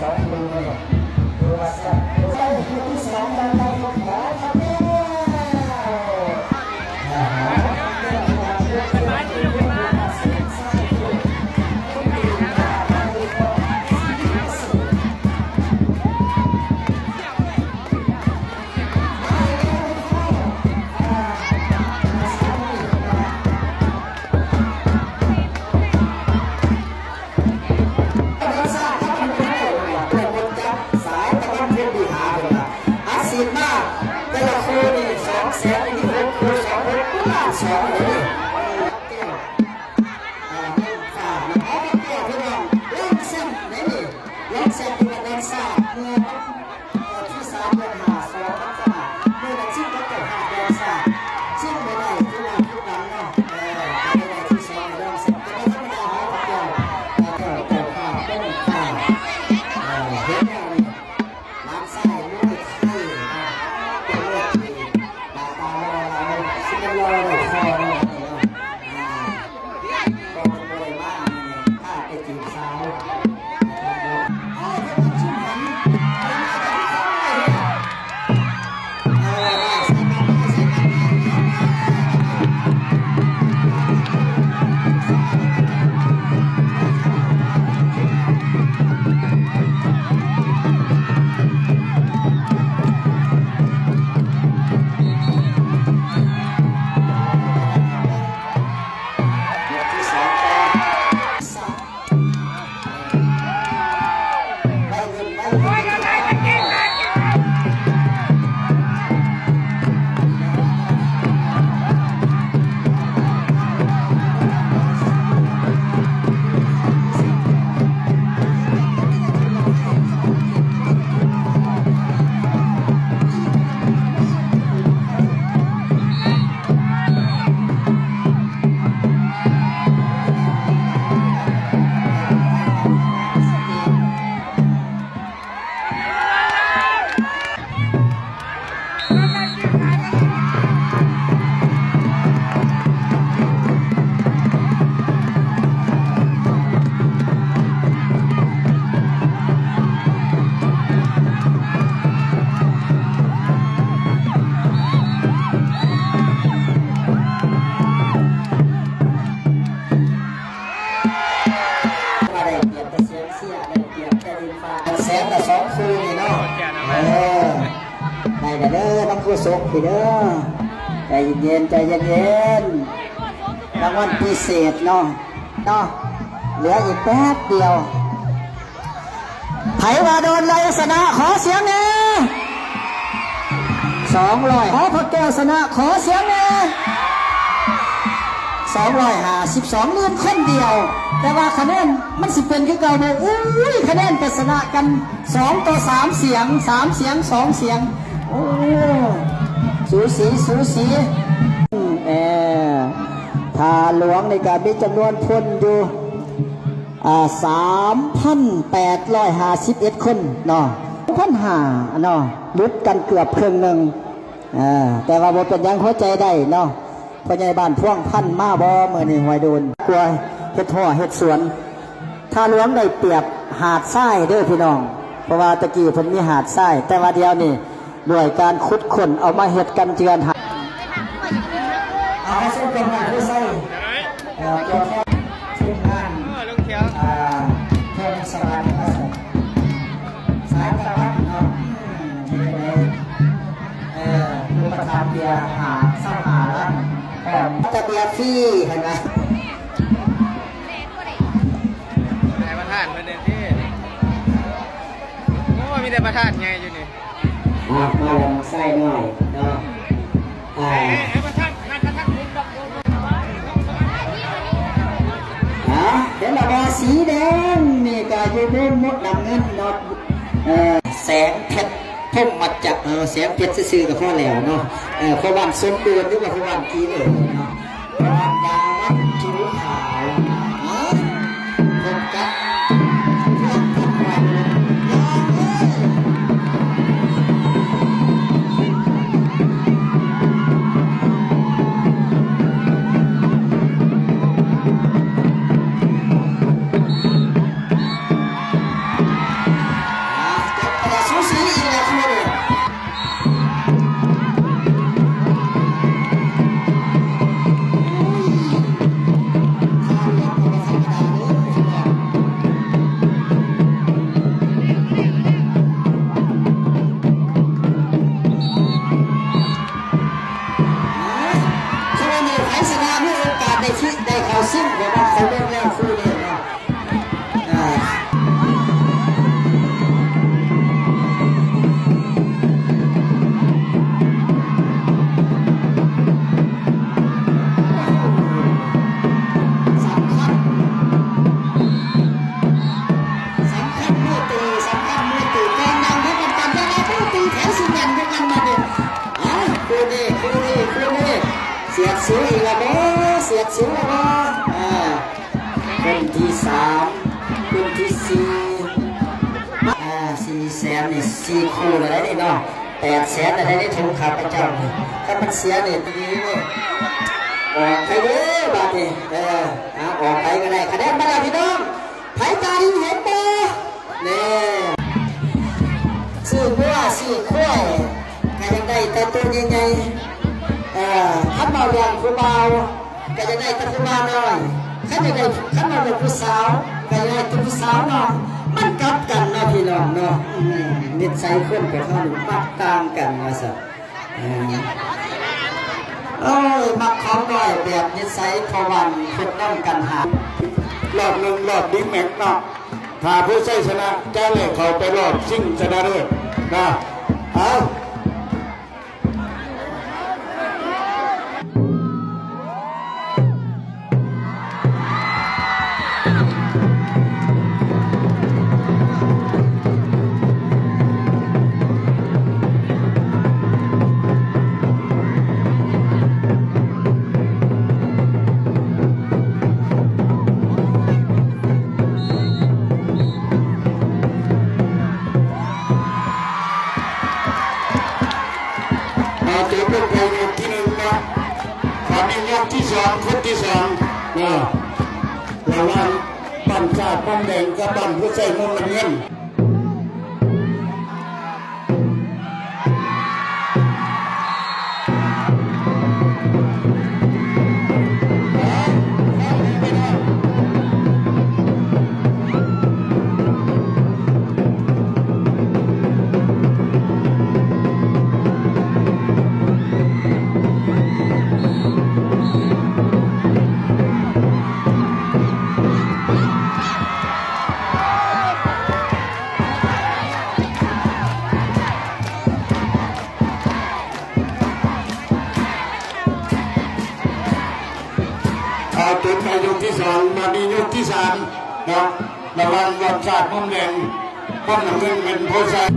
สองมือเลยตัวสัตว์ได้ที่สองได้ได้ของหมอครับสองเลยแสนละสองคืนนี่เนาะได้เด้อน้องผู้สกพี่เด้อใจเย็นใจเย็นรางวัลพิเศษเนาะเหลืออีกแป๊บเดียวไผว่าโดนไรสนะขอเสียงเน่200ขอพระแก้วสนะขอเสียงเน่252เลื่อนคนเดียวแต่ว่าคะแนนมันสิเป็นคือเก่าเนี่ยคะแนนเป็นชนะกัน2 ต่อ 3เสียง3เสียง2เสียงโอ้สูสีทาหลวงในการมีจำนวนคนอยู่3,851 คนเนาะ1,500เนาะลุดกันเกือบครึ่งหนึ่งแต่ว่าบ่เป็นยังเข้าใจได้เนาะพ่อใหญ่บ้านพ่วงพันมาบ่เมื่อนี่หวยโดนกลัวเฮ็ดห่อเฮ็ดสวนถ้าล้วงได้เปรียบหาดทรายเด้อพี่น้องเพราะว่าตะกี้เพิ่นมีหาดทรายแต่ว่าเดียวนี่ด้วยการขุดค้นเอามาเฮ็ดกันเจือนหาเส้นเป็นงานที่ใส่ตัวแทนทีมงานเทศบาลสายตะวันเนาะคือประธานเบียร์หาเศร้าหาแล้วจะเบียร์ฟรีเห็นไหมนายประธานประเด็นที่โอ้มีแต่ประธานไงอยู่นี่มาลองใส่หน่อยเนาะประธานคุณดอกเห็นดอกสีแดงนี่ก็อยู่บนมดดำเงินเนาะแสงเพชรพุ่มมาจากแสงเพชรซื่อๆกับพ่อแล้วเนาะพอวันสมบูรณ์หรือว่าพอวันกี้เลยเนาะพอวันยาวันคิ้วขาวผมกับ สิวแล้วบ่คนที่สามคนที่สี่400,000นี่4คู่เลยนี่เนาะ800,000อะไรนี่ถูกขาประจำนี่ถ้ามันเสียนี่ตรงนี้นี่ออกไปเด้อบาดนี่ออกไปก็ได้คะแนนมาแล้วพี่น้องไผตาดีเห็นบ่นี่ซื้อวัวซื้อควายก็ยังได้แต่ตัวใหญ่ๆขันมาเรียนครูเบาก็จะได้แต่ครูบาน้อยขันมาเป็นผู้สาวก็จะได้แต่ผู้สาวน้อยมันกลับกันนะพี่น้องเนาะนิสัยคนกับเขามักตามกันว่าสัมักของด้อยแบบนิสัยพวันเป็นน้องกันหารอบหนึ่งรอบบิ๊กแม็กเนาะถ้าผู้ใช้ชนะแจ้งเลยเขาไปรอบชิงชนะเลิศนะเอาตัวเป็นไปยกที่หนึ่งนะตอนนี้ยกที่สองคนที่สองนะระหว่างปั่นชาติปั่นแดงกับปั่นผู้ใช้มุมน้ำเงินจนไปยกที่สองมาดียกที่สามนะระวังรอบชาติมุมแดงมุมน้ำเงินเป็นผู้ชาย